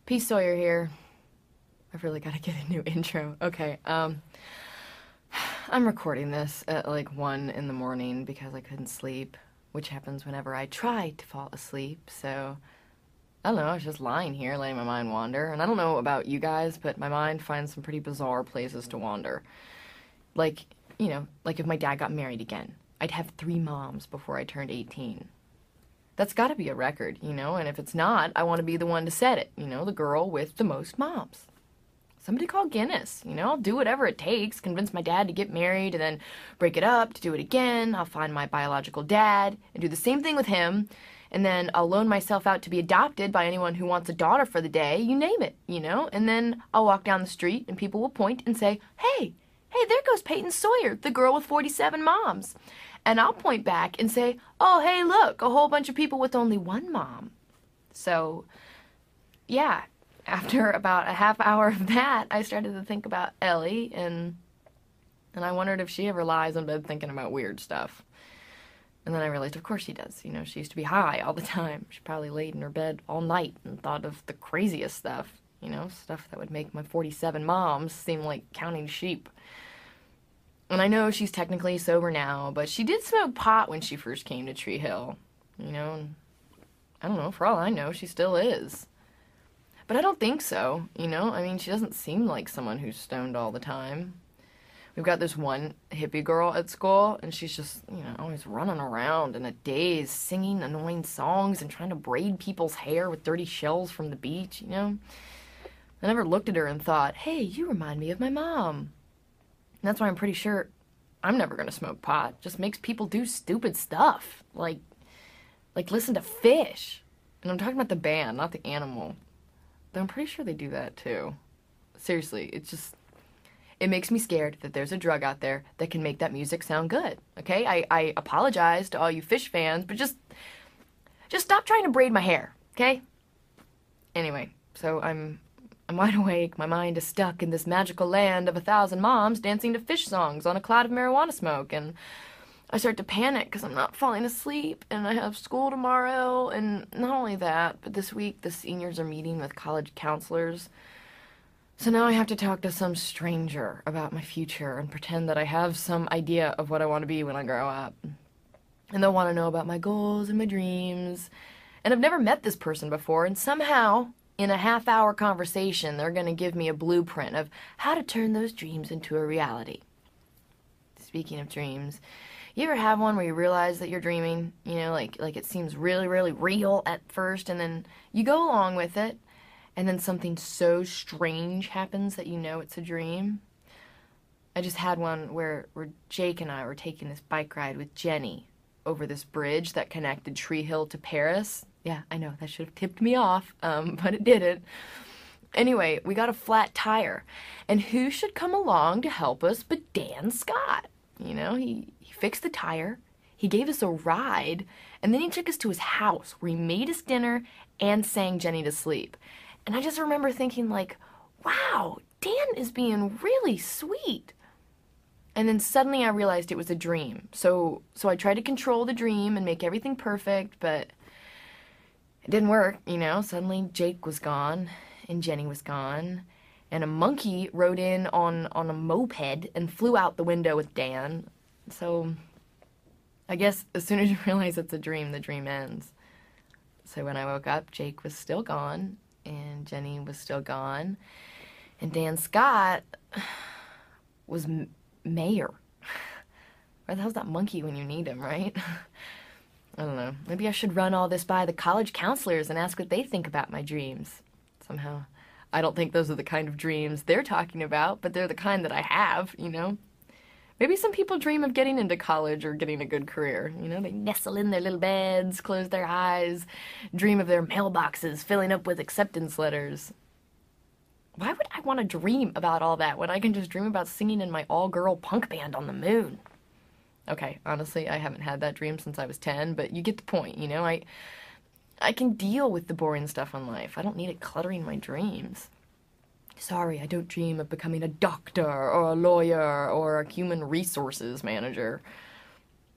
Peace Sawyer here. I've really got to get a new intro. Okay, I'm recording this at like 1 in the morning because I couldn't sleep, which happens whenever I try to fall asleep, so I don't know, I was just lying here letting my mind wander, and I don't know about you guys, but my mind finds some pretty bizarre places to wander. Like, like if my dad got married again, I'd have 3 moms before I turned 18. That's gotta be a record, and if it's not, I want to be the one to set it, the girl with the most moms. Somebody call Guinness, I'll do whatever it takes, convince my dad to get married and then break it up, to do it again. I'll find my biological dad and do the same thing with him, and then I'll loan myself out to be adopted by anyone who wants a daughter for the day, you name it, and then I'll walk down the street and people will point and say, hey, there goes Peyton Sawyer, the girl with 47 moms. And I'll point back and say, oh, hey, look, a whole bunch of people with only 1 mom. So, yeah, after about a half hour of that, I started to think about Ellie, and I wondered if she ever lies in bed thinking about weird stuff. And then I realized, of course she does. She used to be high all the time. She probably laid in her bed all night and thought of the craziest stuff, stuff that would make my 47 moms seem like counting sheep. And I know she's technically sober now, but she did smoke pot when she first came to Tree Hill, and I don't know, for all I know, she still is. But I don't think so, she doesn't seem like someone who's stoned all the time. We've got this one hippie girl at school, and she's just, always running around in a daze, singing annoying songs and trying to braid people's hair with dirty shells from the beach, I never looked at her and thought, hey, you remind me of my mom. And that's why I'm pretty sure I'm never going to smoke pot. Just makes people do stupid stuff. Like listen to Fish. And I'm talking about the band, not the animal. Though I'm pretty sure they do that too. Seriously, it makes me scared that there's a drug out there that can make that music sound good. Okay? I apologize to all you Fish fans, but just stop trying to braid my hair. Okay? Anyway, so I'm wide awake, my mind is stuck in this magical land of 1,000 moms dancing to Fish songs on a cloud of marijuana smoke, and I start to panic because I'm not falling asleep, and I have school tomorrow, and not only that, but this week the seniors are meeting with college counselors, so now I have to talk to some stranger about my future and pretend that I have some idea of what I want to be when I grow up. And they'll want to know about my goals and my dreams, and I've never met this person before, and somehow in a half-hour conversation, they're going to give me a blueprint of how to turn those dreams into a reality. Speaking of dreams, you ever have one where you realize that you're dreaming? Like it seems really, really real at first, and then you go along with it, and then something so strange happens that it's a dream? I just had one where Jake and I were taking this bike ride with Jenny over this bridge that connected Tree Hill to Paris. Yeah, I know, that should have tipped me off, but it didn't. Anyway, we got a flat tire, and who should come along to help us but Dan Scott? He fixed the tire, he gave us a ride, and then he took us to his house where he made us dinner and sang Jenny to sleep. And I just remember thinking wow, Dan is being really sweet. And then suddenly I realized it was a dream. So I tried to control the dream and make everything perfect, but it didn't work, Suddenly Jake was gone, and Jenny was gone, and a monkey rode in on a moped and flew out the window with Dan. So I guess as soon as you realize it's a dream, the dream ends. So when I woke up, Jake was still gone, and Jenny was still gone, and Dan Scott was mayor. Where the hell's that monkey when you need him, right? I don't know. Maybe I should run all this by the college counselors and ask what they think about my dreams. Somehow, I don't think those are the kind of dreams they're talking about, but they're the kind that I have, Maybe some people dream of getting into college or getting a good career. They nestle in their little beds, close their eyes, dream of their mailboxes filling up with acceptance letters. Why would I want to dream about all that when I can just dream about singing in my all-girl punk band on the moon? Okay, honestly, I haven't had that dream since I was 10, but you get the point, I can deal with the boring stuff in life. I don't need it cluttering my dreams. Sorry, I don't dream of becoming a doctor or a lawyer or a human resources manager.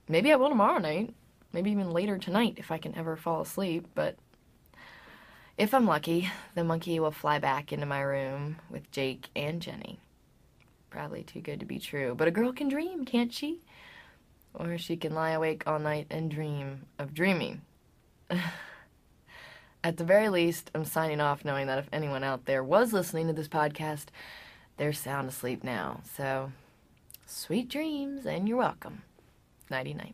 Maybe I will tomorrow night. Maybe even later tonight if I can ever fall asleep, but If I'm lucky, the monkey will fly back into my room with Jake and Jenny. Probably too good to be true, but a girl can dream, can't she? Or she can lie awake all night and dream of dreaming. At the very least, I'm signing off knowing that if anyone out there was listening to this podcast, they're sound asleep now. So, sweet dreams, and you're welcome. Nighty-night.